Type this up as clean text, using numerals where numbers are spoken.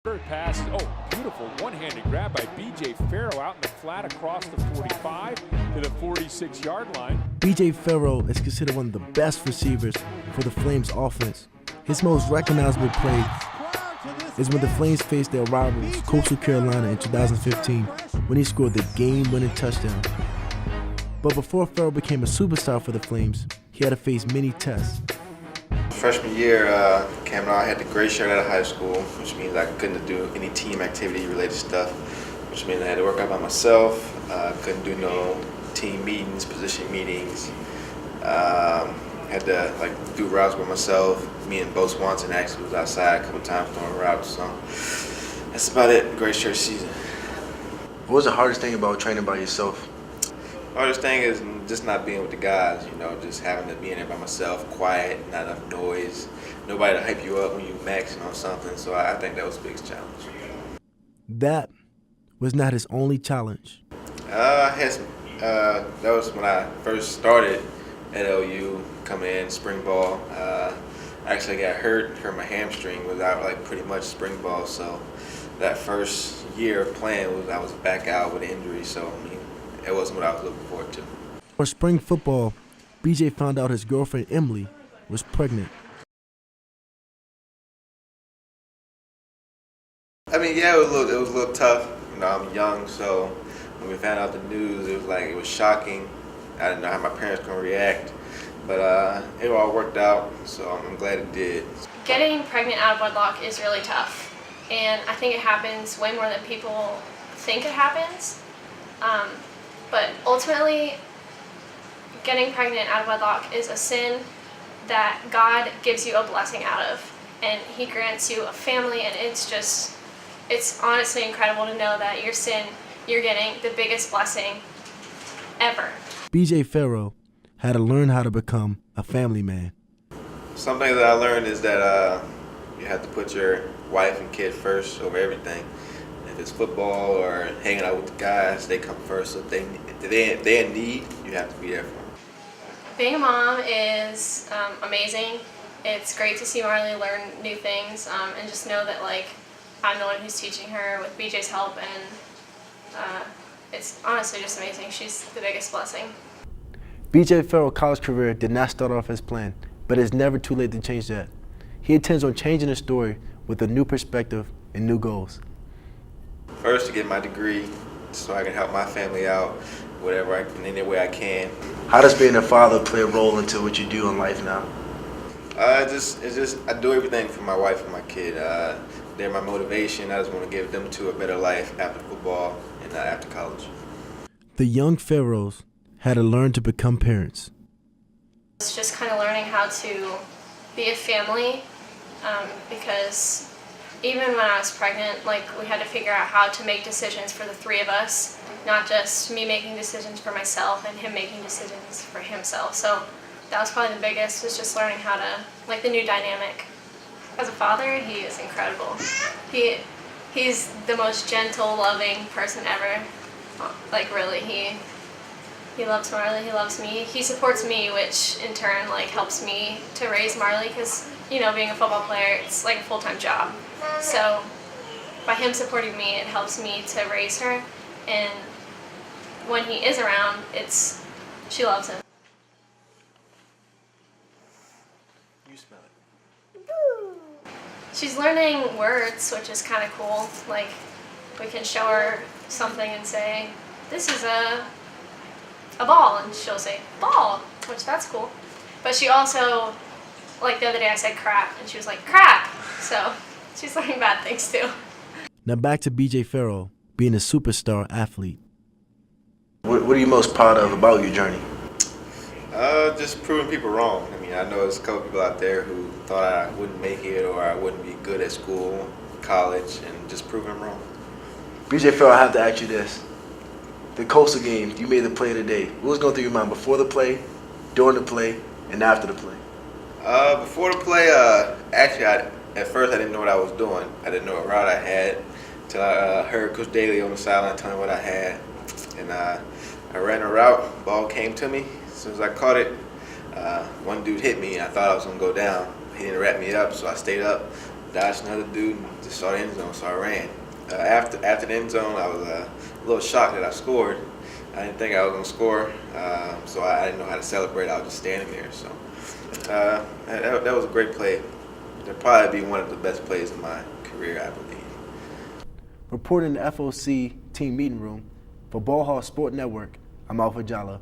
Pass, beautiful one-handed grab by B.J. Farrow out in the flat across the 45 to the 46-yard line. B.J. Farrow is considered one of the best receivers for the Flames offense. His most recognizable play is when the Flames faced their rivals, Coastal Carolina, in 2015, when he scored the game-winning touchdown. But before Farrow became a superstar for the Flames, he had to face many tests. Freshman year, came out, I had the gray shirt out of high school, which means I couldn't do any team activity related stuff, which means I had to work out by myself. Couldn't do no team meetings, position meetings. Had to do routes by myself. Me and Bo Swanson actually was outside a couple times doing routes, so that's about it, gray shirt season. What was the hardest thing about training by yourself? Hardest thing is just not being with the guys, just having to be in there by myself, quiet, not enough noise, nobody to hype you up when you maxing on something. So I think that was the biggest challenge. That was not his only challenge. That was when I first started at LU, coming in spring ball. I actually got hurt my hamstring was out pretty much spring ball. So that first year of playing I was back out with injury. So it wasn't what I was looking forward to. For spring football, BJ found out his girlfriend Emily was pregnant. It was a little tough. I'm young, so when we found out the news, it was shocking. I didn't know how my parents were gonna react, but it all worked out, so I'm glad it did. Getting pregnant out of wedlock is really tough, and I think it happens way more than people think it happens. But ultimately, getting pregnant out of wedlock is a sin that God gives you a blessing out of, and He grants you a family, and it's honestly incredible to know that your sin, you're getting the biggest blessing ever. B.J. Farrow had to learn how to become a family man. Something that I learned is that you have to put your wife and kid first over everything. If it's football or hanging out with the guys, they come first. So if they're in need, you have to be there for them. Being a mom is amazing. It's great to see Marley learn new things and just know that I'm the one who's teaching her with BJ's help, and it's honestly just amazing. She's the biggest blessing. B.J. Farrow's college career did not start off as planned, but it's never too late to change that. He intends on changing his story with a new perspective and new goals. First, to get my degree so I can help my family out in any way I can. How does being a father play a role into what you do in life now? I do everything for my wife and my kid. They're my motivation. I just want to give them a better life after football and after college. The young Farrows had to learn to become parents. It's just kind of learning how to be a family because even when I was pregnant, we had to figure out how to make decisions for the three of us, not just me making decisions for myself and him making decisions for himself. So that was probably the biggest, was just learning how to, the new dynamic. As a father, he is incredible. He's the most gentle, loving person ever. Really, he loves Marley, he loves me. He supports me, which in turn helps me to raise Marley because, being a football player, it's like a full-time job. So by him supporting me, it helps me to raise her, and when he is around, she loves him. You smell it. She's learning words, which is kind of cool. We can show her something and say, this is a ball, and she'll say, ball, which that's cool. But she also, the other day I said crap, and she was like, crap! So she's learning bad things too. Now back to B.J. Farrow being a superstar athlete. What are you most proud of about your journey? Just proving people wrong. I know there's a couple people out there who thought I wouldn't make it or I wouldn't be good at school, college, and just proving them wrong. B.J. Farrow, I have to ask you this. The Coastal game, you made the play of the day. What was going through your mind before the play, during the play, and after the play? Before the play, at first I didn't know what I was doing. I didn't know what route I had until I heard Coach Daly on the sideline tell me what I had. And I ran a route, ball came to me. As soon as I caught it, one dude hit me and I thought I was going to go down. He didn't wrap me up, so I stayed up. dodged another dude, and just saw the end zone, so I ran. After the end zone, I was a little shocked that I scored. I didn't think I was going to score, so I didn't know how to celebrate. I was just standing there. So that was a great play. It'll probably be one of the best plays of my career, I believe. Reporting the FOC team meeting room for Ball Hall Sport Network, I'm Alpha Jala.